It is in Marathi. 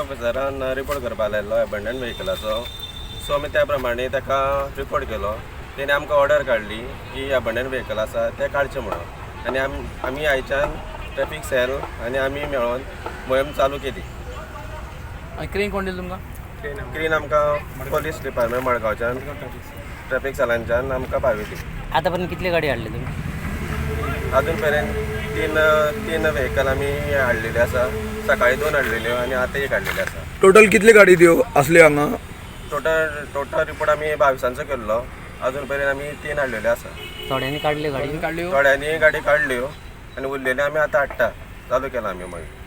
ऑफिसरान रिपोर्ट करपाक लायल्लो एबंडन व्हेकलाचो. सो आमी त्या प्रमाणे ताका रिपोर्ट केलो. तेणे आमकां ऑर्डर काडली की एबंडन व्हेकल आसा तें काडचें म्हणून. आनी आमी आयच्यान ट्रॅफीक सेल आनी आमी मेळोन मोहीम चालू केली. क्रेन कोण दिली तुमकां? क्रीन आमकां पुलीस डिपार्टमेंट मडगांवच्यान ट्रॅफीक सेलांच्यान आमकां पावयली. आतां पर्यंत कितले गाडी हाडले तुमी? अजून पर्यंत तीन व्हेकल आमी हाडलेले आसा. सकाळी 2 हाडलेल्यो आनी आतां 1 हाडलेली आसा. टोटल कितले गाडी त्यो असल्यो हांगा? टोटल रिपोर्ट आमी 22 केल्लो. अजून पर्यंत आमी 3 हाडलेले आसा. थोड्यांनी काडल्यो गाडी? थोड्यांनी गाडी काडल्यो आनी उरलेल्यो आमी आतां हाडटा. चालू केला आमी मागीर.